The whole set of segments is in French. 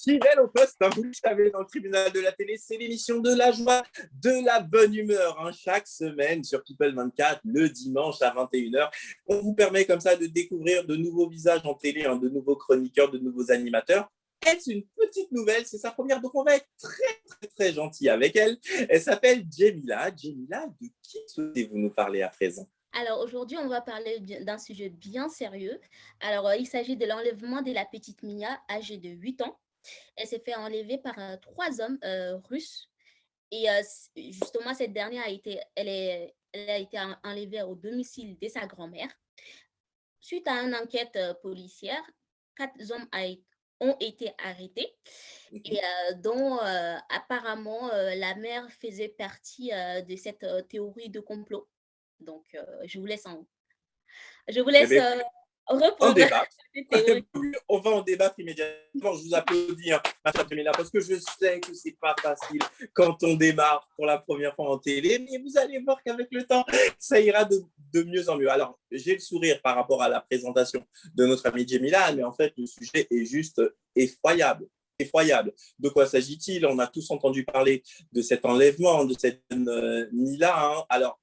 fidèle au poste, hein, vous le savez, dans le tribunal de la télé, c'est l'émission de la joie, de la bonne humeur, hein, chaque semaine sur People 24, le dimanche à 21h. On vous permet comme ça de découvrir de nouveaux visages en télé, hein, de nouveaux chroniqueurs, de nouveaux animateurs. Est-ce une petite nouvelle? C'est sa première, donc on va être très gentil avec elle. Elle s'appelle Djemila. Djemila, de qui souhaitez-vous nous parler à présent? Alors aujourd'hui, on va parler d'un sujet bien sérieux. Alors, il s'agit de l'enlèvement de la petite Mia, âgée de 8 ans. Elle s'est fait enlever par 3 hommes russes. Et justement, cette dernière elle a été enlevée au domicile de sa grand-mère. Suite à une enquête policière, 4 hommes ont été arrêtés et dont apparemment la mère faisait partie de cette théorie de complot. Donc, je vous Eh laisse bien, on reprendre débat. cette théorie. On va en débattre immédiatement. Je vous applaudis, hein, ma chère Jamila, parce que je sais que c'est pas facile quand on démarre pour la première fois en télé, mais vous allez voir qu'avec le temps, ça ira de mieux en mieux. Alors, j'ai le sourire par rapport à la présentation de notre amie Jamila, mais en fait, le sujet est juste effroyable. Effroyable. De quoi s'agit-il? On a tous entendu parler de cet enlèvement, de cette Mila. Hein. Alors,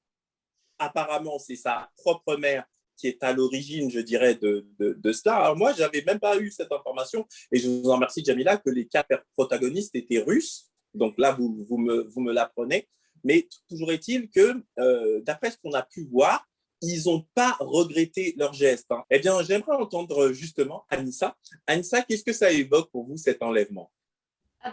apparemment, c'est sa propre mère qui est à l'origine, je dirais, de cela. Alors moi, je n'avais même pas eu cette information, et je vous en remercie, Jamila, que les 4 protagonistes étaient russes. Donc là, vous me l'apprenez. Mais toujours est-il que, d'après ce qu'on a pu voir, ils n'ont pas regretté leur geste. Hein. Eh bien, j'aimerais entendre justement Anissa. Anissa, qu'est-ce que ça évoque pour vous, cet enlèvement?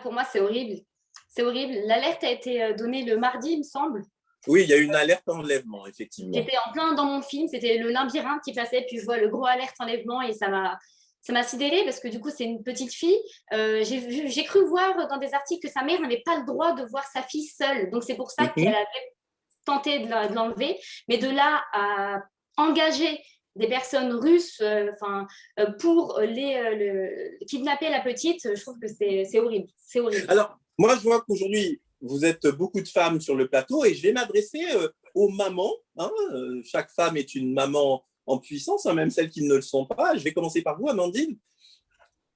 Pour moi, c'est horrible. C'est horrible. L'alerte a été donnée le mardi, il me semble. Oui, il y a une alerte enlèvement, effectivement. J'étais en plein dans mon film, c'était le labyrinthe qui passait, puis je vois le gros alerte enlèvement et ça m'a sidérée parce que du coup, c'est une petite fille. J'ai cru voir dans des articles que sa mère n'avait pas le droit de voir sa fille seule. Donc, c'est pour ça qu'elle avait tenté de l'enlever. Mais de là à engager des personnes russes pour kidnapper la petite, je trouve que c'est horrible. C'est horrible. Alors, moi, je vois qu'aujourd'hui, vous êtes beaucoup de femmes sur le plateau et je vais m'adresser aux mamans. Hein. Chaque femme est une maman en puissance, hein, même celles qui ne le sont pas. Je vais commencer par vous, Amandine.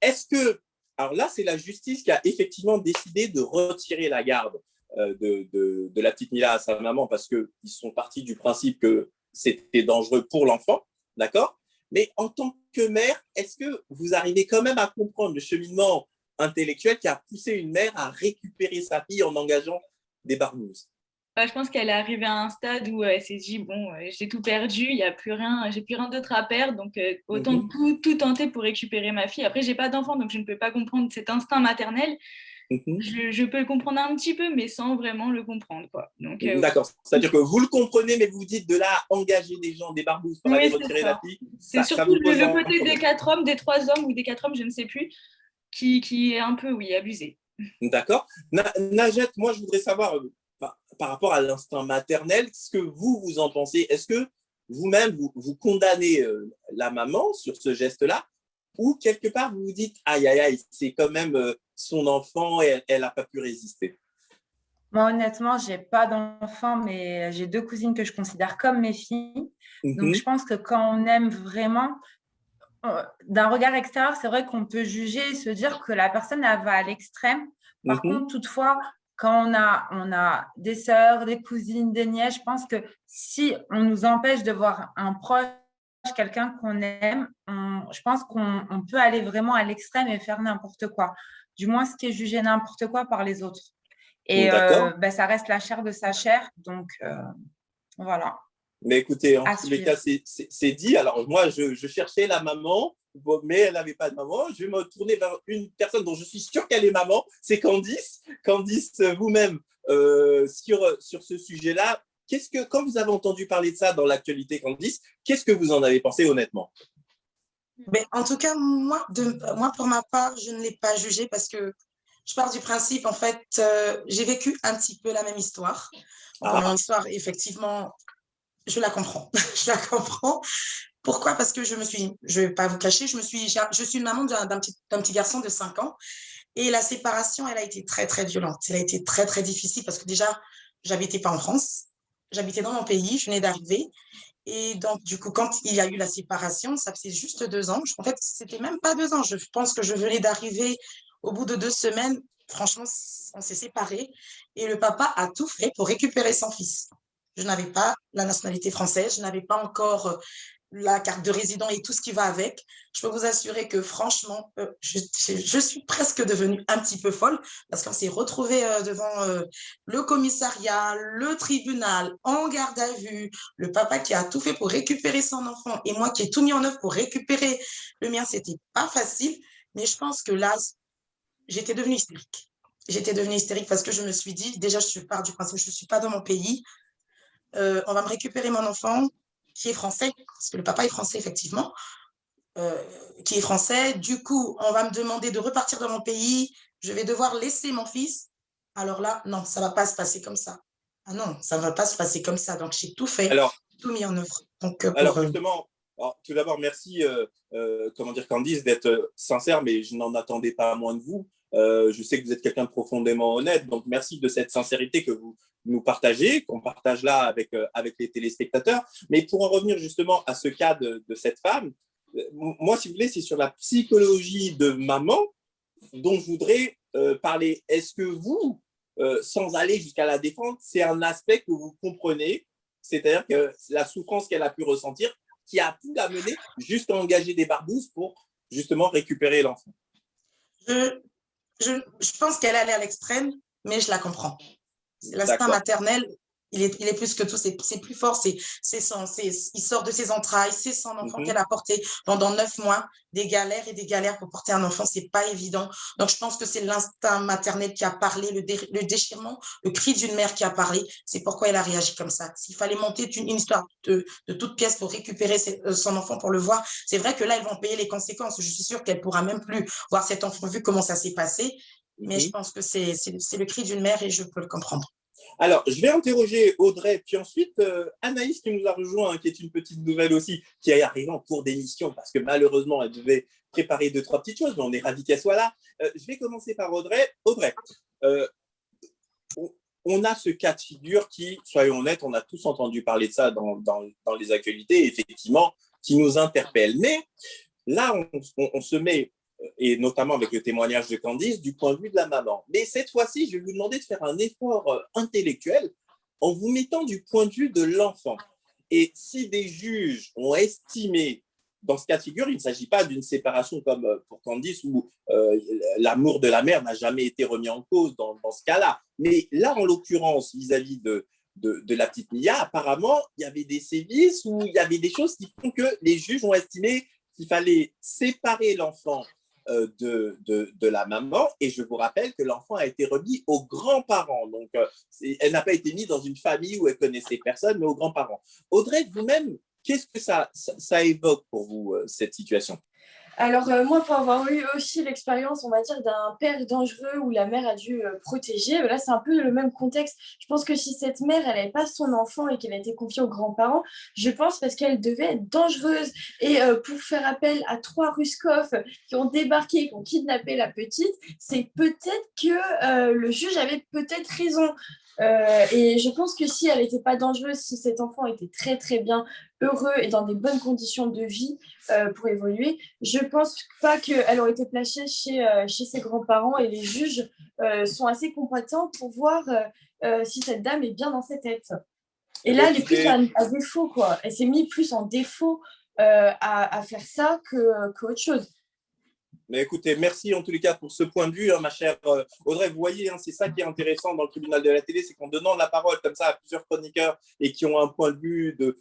Est-ce que, alors là, c'est la justice qui a effectivement décidé de retirer la garde de la petite Mila à sa maman parce qu'ils sont partis du principe que c'était dangereux pour l'enfant, d'accord? Mais en tant que mère, est-ce que vous arrivez quand même à comprendre le cheminement intellectuel qui a poussé une mère à récupérer sa fille en engageant des barbouzes? Je pense qu'elle est arrivée à un stade où elle s'est dit bon, j'ai tout perdu, il y a plus rien, j'ai plus rien d'autre à perdre, donc autant tout tenter pour récupérer ma fille. Après, j'ai pas d'enfant, donc je ne peux pas comprendre cet instinct maternel. Je peux le comprendre un petit peu, mais sans vraiment le comprendre, quoi. Donc, d'accord, c'est-à-dire que vous le comprenez, mais vous dites de là à engager des gens, des barbouzes pour aller retirer la fille. C'est surtout le côté des 4 hommes, des 3 hommes ou des 4 hommes, je ne sais plus, qui est un peu, oui, abusé. D'accord. Najat, moi, je voudrais savoir, par rapport à l'instinct maternel, ce que vous en pensez. Est-ce que vous-même, vous condamnez la maman sur ce geste-là ou quelque part, vous vous dites, aïe, aïe, aïe, c'est quand même son enfant et elle n'a pas pu résister? Moi, honnêtement, je n'ai pas d'enfant, mais j'ai 2 cousines que je considère comme mes filles. Donc, je pense que quand on aime vraiment, d'un regard extérieur, c'est vrai qu'on peut juger et se dire que la personne, elle va à l'extrême. Par contre, toutefois, quand on a des sœurs, des cousines, des nièces, je pense que si on nous empêche de voir un proche, quelqu'un qu'on aime, je pense qu'on peut aller vraiment à l'extrême et faire n'importe quoi. Du moins, ce qui est jugé n'importe quoi par les autres. Et ça reste la chair de sa chair. Donc, voilà. Mais écoutez, en tous les cas, c'est dit. Alors, moi, je cherchais la maman, mais elle n'avait pas de maman. Je vais me tourner vers une personne dont je suis sûre qu'elle est maman, c'est Candice. Candice, vous-même, sur ce sujet-là, quand vous avez entendu parler de ça dans l'actualité, Candice, qu'est-ce que vous en avez pensé honnêtement? Mais en tout cas, moi, pour ma part, je ne l'ai pas jugé parce que je pars du principe, en fait, j'ai vécu un petit peu la même histoire. Mon histoire, effectivement, je la comprends. Je la comprends. Pourquoi? Parce que je ne vais pas vous cacher, je suis une maman d'un petit garçon de 5 ans et la séparation, elle a été très, très violente. Elle a été très, très difficile parce que déjà, j'habitais pas en France, j'habitais dans mon pays, je venais d'arriver. Et donc, du coup, quand il y a eu la séparation, ça faisait juste 2 ans. En fait, c'était même pas 2 ans. Je pense que je venais d'arriver Au bout de 2 semaines, franchement, on s'est séparés et le papa a tout fait pour récupérer son fils. Je n'avais pas la nationalité française, je n'avais pas encore la carte de résident et tout ce qui va avec. Je peux vous assurer que franchement, je suis presque devenue un petit peu folle parce qu'on s'est retrouvés devant le commissariat, le tribunal, en garde à vue, le papa qui a tout fait pour récupérer son enfant et moi qui ai tout mis en œuvre pour récupérer le mien. C'était pas facile, mais je pense que là, j'étais devenue hystérique. J'étais devenue hystérique parce que je me suis dit, déjà, je pars du principe que je ne suis pas dans mon pays. On va me récupérer mon enfant qui est français, parce que le papa est français, effectivement, qui est français. Du coup, on va me demander de repartir dans mon pays. Je vais devoir laisser mon fils. Alors là, non, ça ne va pas se passer comme ça. Ah non, ça ne va pas se passer comme ça. Donc, j'ai tout fait, tout mis en œuvre. Donc, justement, tout d'abord, merci, Candice, d'être sincère, mais je n'en attendais pas moins de vous. Je sais que vous êtes quelqu'un de profondément honnête, donc merci de cette sincérité que vous nous partagez, qu'on partage là avec les téléspectateurs. Mais pour en revenir justement à ce cas de cette femme, moi, si vous voulez, c'est sur la psychologie de maman dont je voudrais parler. Est-ce que vous, sans aller jusqu'à la défendre, c'est un aspect que vous comprenez, c'est-à-dire que la souffrance qu'elle a pu ressentir, qui a pu l'amener jusqu'à engager des barbouzes pour justement récupérer l'enfant? Je pense qu'elle est allée à l'extrême, mais je la comprends. L'instinct maternel, il est plus que tout, c'est plus fort, il sort de ses entrailles, c'est son enfant qu'elle a porté pendant 9 mois, des galères et des galères pour porter un enfant, c'est pas évident. Donc, je pense que c'est l'instinct maternel qui a parlé, le déchirement, le cri d'une mère qui a parlé, c'est pourquoi elle a réagi comme ça. S'il fallait monter une histoire de toute pièce pour récupérer son enfant, pour le voir, c'est vrai que là, elles vont payer les conséquences. Je suis sûre qu'elle pourra même plus voir cet enfant vu comment ça s'est passé. Mais je pense que c'est le cri d'une mère et je peux le comprendre. Alors, je vais interroger Audrey, puis ensuite Anaïs qui nous a rejoint, qui est une petite nouvelle aussi, qui est arrivée en cours d'émission parce que malheureusement, elle devait préparer 2-3 petites choses, mais on est ravis qu'elle soit là. Je vais commencer par Audrey. Audrey, on a ce cas de figure qui, soyons honnêtes, on a tous entendu parler de ça dans les actualités, effectivement, qui nous interpelle. Mais là, on se met, et notamment avec le témoignage de Candice, du point de vue de la maman. Mais cette fois-ci, je vais vous demander de faire un effort intellectuel en vous mettant du point de vue de l'enfant. Et si des juges ont estimé, dans ce cas de figure, il ne s'agit pas d'une séparation comme pour Candice où l'amour de la mère n'a jamais été remis en cause dans ce cas-là. Mais là, en l'occurrence, vis-à-vis de la petite Mia, apparemment, il y avait des sévices ou il y avait des choses qui font que les juges ont estimé qu'il fallait séparer l'enfant de la maman, et je vous rappelle que l'enfant a été remis aux grands-parents. Donc, elle n'a pas été mise dans une famille où elle connaissait personne, mais aux grands-parents. Audrey, vous-même, qu'est-ce que ça évoque pour vous, cette situation? Alors, moi, pour avoir eu aussi l'expérience, on va dire, d'un père dangereux où la mère a dû protéger, là, c'est un peu le même contexte. Je pense que si cette mère, elle n'avait pas son enfant et qu'elle a été confiée aux grands-parents, je pense parce qu'elle devait être dangereuse. Et pour faire appel à 3 Ruskov qui ont débarqué, qui ont kidnappé la petite, c'est peut-être que le juge avait peut-être raison. Et je pense que si elle n'était pas dangereuse, si cet enfant était très très bien heureux et dans des bonnes conditions de vie pour évoluer, je ne pense pas qu'elle aurait été placée chez ses grands-parents, et les juges sont assez compétents pour voir si cette dame est bien dans sa tête. Et là, elle est plus à défaut, quoi. Elle s'est mise plus en défaut à faire ça qu'autre chose. Mais écoutez, merci en tous les cas pour ce point de vue, ma chère Audrey. Vous voyez, c'est ça qui est intéressant dans le tribunal de la télé, c'est qu'en donnant la parole comme ça à plusieurs chroniqueurs et qui ont un point de vue de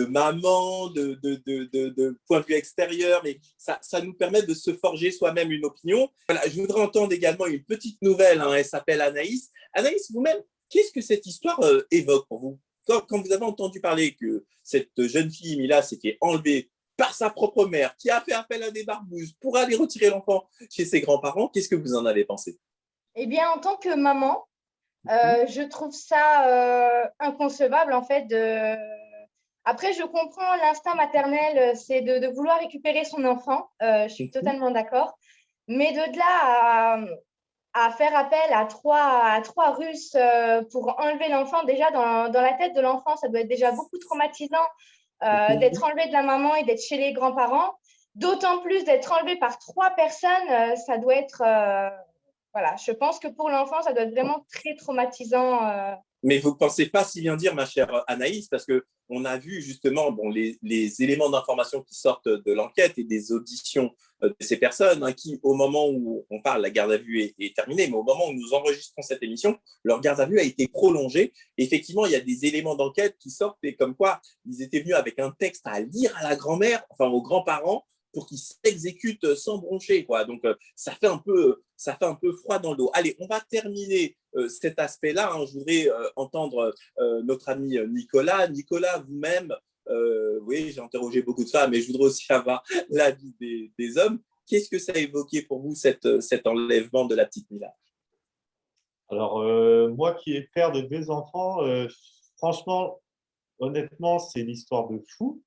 maman, de point de vue extérieur, mais ça nous permet de se forger soi-même une opinion. Voilà, je voudrais entendre également une petite nouvelle, elle s'appelle Anaïs. Anaïs, vous-même, qu'est-ce que cette histoire évoque pour vous? Quand vous avez entendu parler que cette jeune fille, Mila, s'était enlevée par sa propre mère, qui a fait appel à des barbouzes pour aller retirer l'enfant chez ses grands-parents, qu'est-ce que vous en avez pensé? Eh bien, en tant que maman, je trouve ça inconcevable, en fait. Après, je comprends l'instinct maternel, c'est de vouloir récupérer son enfant. Je suis totalement d'accord. Mais de là à faire appel à trois Russes pour enlever l'enfant, déjà dans la tête de l'enfant, ça doit être déjà beaucoup traumatisant. D'être enlevé de la maman et d'être chez les grands-parents. d'autant plus d'être enlevé par 3 personnes, ça doit être… voilà, je pense que pour l'enfant, ça doit être vraiment très traumatisant. Mais vous ne pensez pas si bien dire, ma chère Anaïs, parce qu'on a vu justement les éléments d'information qui sortent de l'enquête et des auditions de ces personnes, hein, qui, au moment où on parle, la garde à vue est terminée, mais au moment où nous enregistrons cette émission, leur garde à vue a été prolongée. Et effectivement, il y a des éléments d'enquête qui sortent, et comme quoi ils étaient venus avec un texte à lire à la grand-mère, enfin aux grands-parents, pour qu'ils s'exécutent sans broncher, quoi. Donc, ça fait un peu froid dans le dos. Allez, on va terminer cet aspect-là. Hein. Je voudrais entendre notre ami Nicolas. Nicolas, vous-même, oui, j'ai interrogé beaucoup de femmes, mais je voudrais aussi avoir l'avis des hommes. Qu'est-ce que ça a évoqué pour vous, cet enlèvement de la petite Mila? Alors, moi qui ai père de 2 enfants, franchement, honnêtement, c'est l'histoire de fou.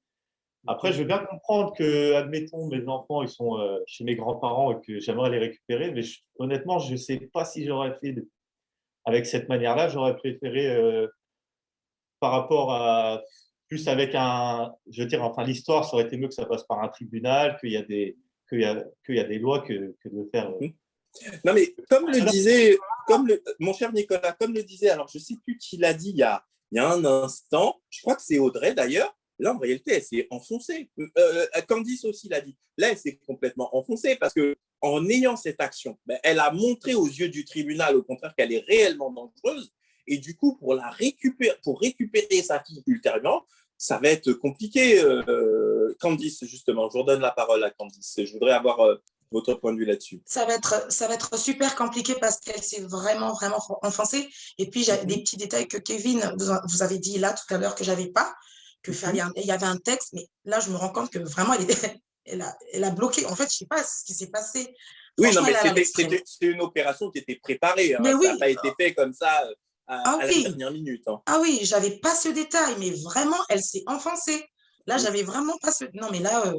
Après, je veux bien comprendre que, admettons, mes enfants, ils sont chez mes grands-parents et que j'aimerais les récupérer, mais honnêtement, je ne sais pas si j'aurais fait avec cette manière-là. J'aurais préféré, par rapport à plus avec je veux dire, enfin, l'histoire, ça aurait été mieux que ça passe par un tribunal, qu'il y a des lois que de faire. Non, mais comme le disait, mon cher Nicolas, comme le disait, alors je ne sais plus qui l'a dit il y a un instant, je crois que c'est Audrey d'ailleurs. Là, en réalité, elle s'est enfoncée. Candice aussi l'a dit. Là, elle s'est complètement enfoncée parce qu'en ayant cette action, elle a montré aux yeux du tribunal, au contraire, qu'elle est réellement dangereuse. Et du coup, pour récupérer sa fille ultérieurement, ça va être compliqué. Candice, justement, je vous redonne la parole à Candice. Je voudrais avoir votre point de vue là-dessus. Ça va être super compliqué parce qu'elle s'est vraiment, vraiment enfoncée. Et puis, j'ai des petits détails que Kevin, vous avez dit là tout à l'heure que je n'avais pas. Il y avait un texte, mais là, je me rends compte que vraiment, elle a bloqué. En fait, je ne sais pas ce qui s'est passé. Oui, non, mais c'était une opération qui était préparée. Hein. Ça n'a pas été fait comme ça à la dernière minute. Hein. Ah oui, je n'avais pas ce détail, mais vraiment, elle s'est enfoncée. Là, j'avais vraiment pas ce… Non, mais là,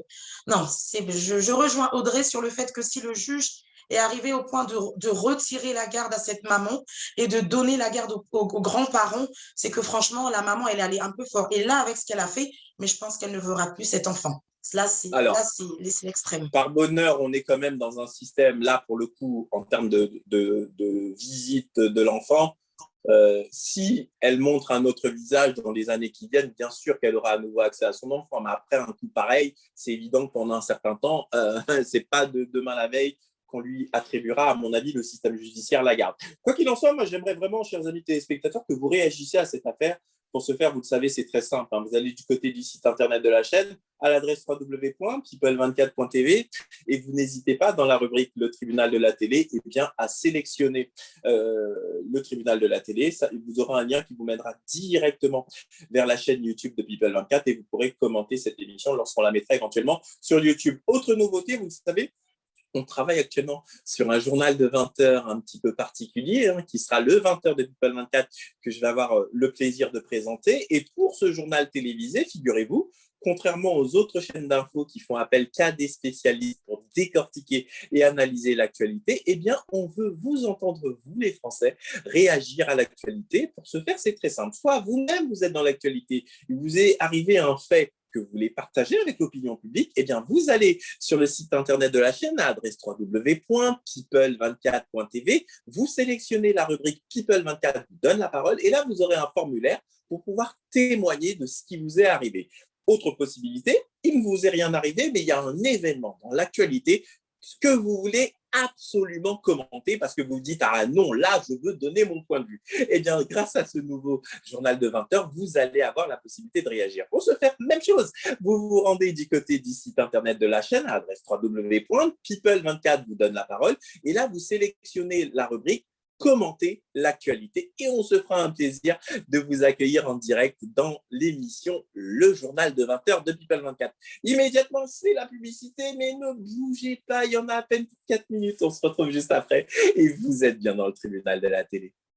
non, je rejoins Audrey sur le fait que si le juge est arrivé au point de retirer la garde à cette maman et de donner la garde aux grands-parents, c'est que franchement, la maman, elle est allée un peu fort. Et là, avec ce qu'elle a fait, mais je pense qu'elle ne verra plus cet enfant. Là, c'est l'extrême. Par bonheur, on est quand même dans un système, là, pour le coup, en termes de visite de l'enfant. Si elle montre un autre visage dans les années qui viennent, bien sûr qu'elle aura à nouveau accès à son enfant. Mais après un coup pareil, c'est évident que pendant un certain temps, c'est pas de demain la veille qu'on lui attribuera, à mon avis, le système judiciaire la garde. Quoi qu'il en soit, moi, j'aimerais vraiment, chers amis téléspectateurs, que vous réagissiez à cette affaire. Pour ce faire, vous le savez, c'est très simple. Hein. Vous allez du côté du site internet de la chaîne à l'adresse www.people24.tv et vous n'hésitez pas, dans la rubrique Le tribunal de la télé, à sélectionner le tribunal de la télé. Vous aurez un lien qui vous mènera directement vers la chaîne YouTube de People24 et vous pourrez commenter cette émission lorsqu'on la mettra éventuellement sur YouTube. Autre nouveauté, vous le savez, on travaille actuellement sur un journal de 20 heures un petit peu particulier, hein, qui sera le 20 heures de People24 que je vais avoir le plaisir de présenter. Et pour ce journal télévisé, figurez-vous, contrairement aux autres chaînes d'infos qui font appel qu'à des spécialistes pour décortiquer et analyser l'actualité, eh bien, on veut vous entendre, vous les Français, réagir à l'actualité. Pour ce faire, c'est très simple. Soit vous-même, vous êtes dans l'actualité, il vous est arrivé un fait que vous voulez partager avec l'opinion publique, eh bien, vous allez sur le site internet de la chaîne à l'adresse www.people24.tv, vous sélectionnez la rubrique People24 vous donne la parole et là, vous aurez un formulaire pour pouvoir témoigner de ce qui vous est arrivé. Autre possibilité, il ne vous est rien arrivé, mais il y a un événement dans l'actualité que vous voulez absolument commenter parce que vous dites « Ah non, là, je veux donner mon point de vue ». Eh bien, grâce à ce nouveau journal de 20 heures, vous allez avoir la possibilité de réagir. Pour ce faire, même chose, vous vous rendez du côté du site internet de la chaîne à l'adresse www.people24 vous donne la parole et là, vous sélectionnez la rubrique commenter l'actualité et on se fera un plaisir de vous accueillir en direct dans l'émission Le Journal de 20 heures de People24. Immédiatement, c'est la publicité, mais ne bougez pas, il y en a à peine pour 4 minutes, on se retrouve juste après et vous êtes bien dans le tribunal de la télé.